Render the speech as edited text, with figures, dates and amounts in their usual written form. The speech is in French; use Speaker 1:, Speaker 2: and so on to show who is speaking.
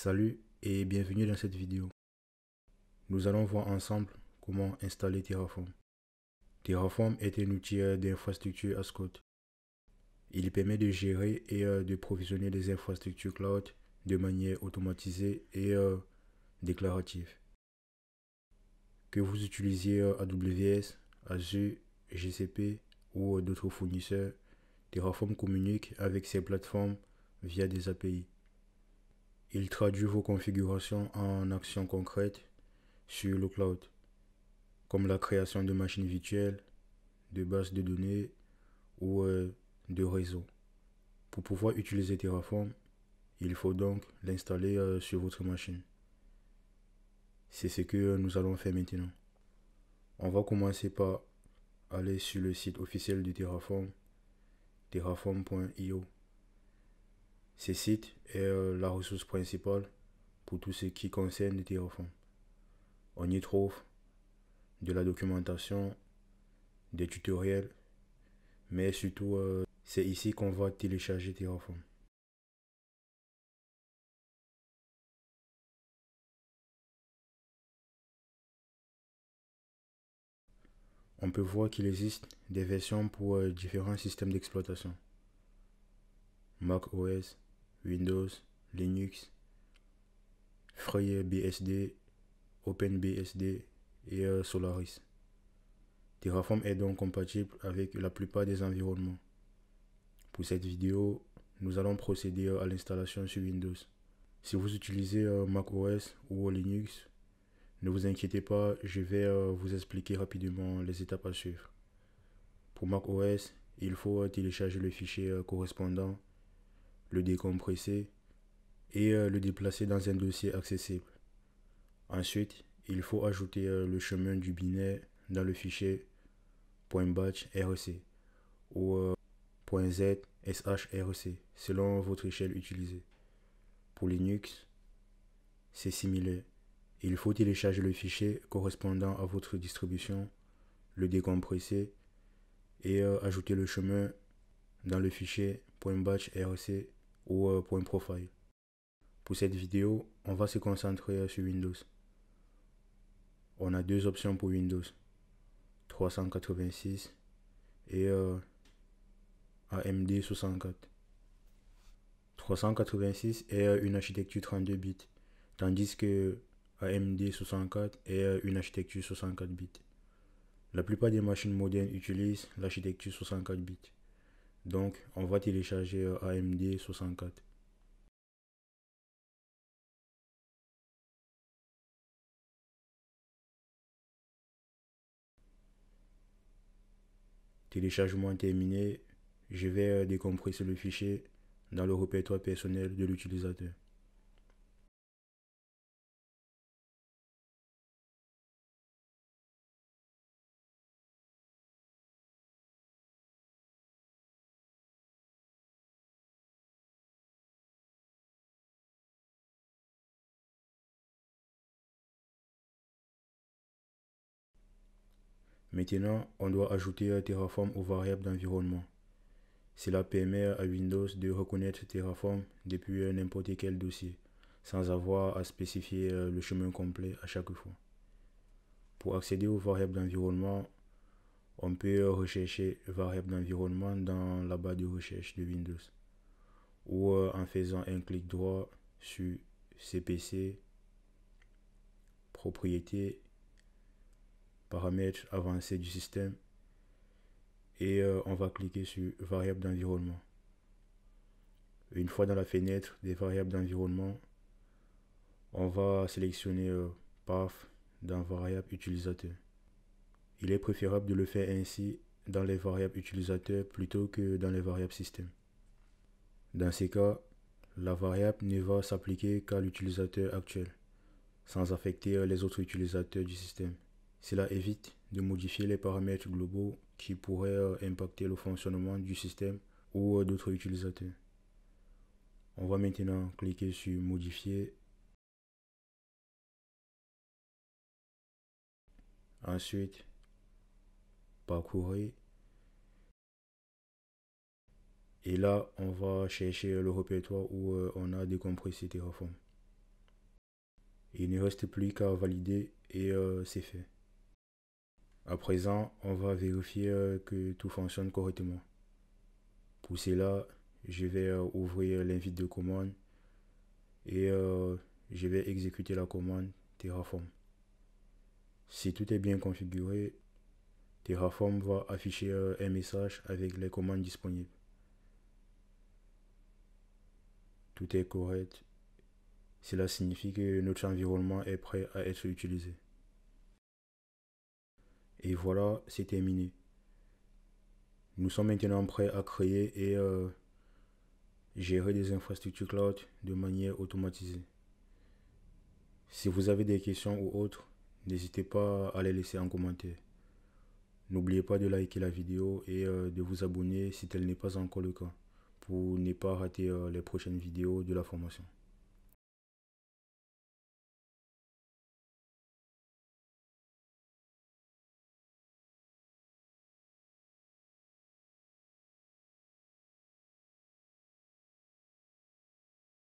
Speaker 1: Salut et bienvenue dans cette vidéo. Nous allons voir ensemble comment installer Terraform. Terraform est un outil d'infrastructure as code. Il permet de gérer et de provisionner des infrastructures cloud de manière automatisée et déclarative. Que vous utilisiez AWS, Azure, GCP ou d'autres fournisseurs, Terraform communique avec ces plateformes via des API. Il traduit vos configurations en actions concrètes sur le cloud, comme la création de machines virtuelles, de bases de données ou de réseaux. Pour pouvoir utiliser Terraform, il faut donc l'installer sur votre machine. C'est ce que nous allons faire maintenant. On va commencer par aller sur le site officiel de Terraform, terraform.io. Ce site est la ressource principale pour tout ce qui concerne Terraform. On y trouve de la documentation, des tutoriels, mais surtout c'est ici qu'on va télécharger Terraform. On peut voir qu'il existe des versions pour différents systèmes d'exploitation. Mac OS, Windows, Linux, FreeBSD, OpenBSD et Solaris. Terraform est donc compatible avec la plupart des environnements. Pour cette vidéo, nous allons procéder à l'installation sur Windows. Si vous utilisez Mac OS ou Linux, ne vous inquiétez pas, je vais vous expliquer rapidement les étapes à suivre. Pour Mac OS, il faut télécharger le fichier correspondant, le décompresser et le déplacer dans un dossier accessible. Ensuite, il faut ajouter le chemin du binaire dans le fichier .batch.rc ou .z/shrc selon votre échelle utilisée. Pour Linux, c'est similaire. Il faut télécharger le fichier correspondant à votre distribution, le décompresser et ajouter le chemin dans le fichier .batch.rc ou .profile. Pour cette vidéo, on va se concentrer sur Windows. On a deux options pour Windows, 386 et AMD 64. 386 est une architecture 32 bits, tandis que AMD 64 est une architecture 64 bits. La plupart des machines modernes utilisent l'architecture 64 bits. Donc, on va télécharger AMD 64. Téléchargement terminé, je vais décompresser le fichier dans le répertoire personnel de l'utilisateur. Maintenant, on doit ajouter Terraform aux variables d'environnement. Cela permet à Windows de reconnaître Terraform depuis n'importe quel dossier, sans avoir à spécifier le chemin complet à chaque fois. Pour accéder aux variables d'environnement, on peut rechercher variables d'environnement dans la barre de recherche de Windows, ou en faisant un clic droit sur CPC, propriétés, paramètres avancés du système, et on va cliquer sur variables d'environnement. Une fois dans la fenêtre des variables d'environnement, on va sélectionner Path dans variable utilisateur. Il est préférable de le faire ainsi dans les variables utilisateurs plutôt que dans les variables système. Dans ces cas, la variable ne va s'appliquer qu'à l'utilisateur actuel, sans affecter les autres utilisateurs du système. Cela évite de modifier les paramètres globaux qui pourraient impacter le fonctionnement du système ou d'autres utilisateurs. On va maintenant cliquer sur Modifier. Ensuite, Parcourir. Et là, on va chercher le répertoire où on a décompressé Terraform. Il ne reste plus qu'à valider et c'est fait. À présent, on va vérifier que tout fonctionne correctement. Pour cela, je vais ouvrir l'invite de commande et je vais exécuter la commande Terraform. Si tout est bien configuré, Terraform va afficher un message avec les commandes disponibles. Tout est correct. Cela signifie que notre environnement est prêt à être utilisé. Et voilà, c'est terminé. Nous sommes maintenant prêts à créer et gérer des infrastructures cloud de manière automatisée. Si vous avez des questions ou autres, n'hésitez pas à les laisser en commentaire. N'oubliez pas de liker la vidéo et de vous abonner si tel n'est pas encore le cas pour ne pas rater les prochaines vidéos de la formation.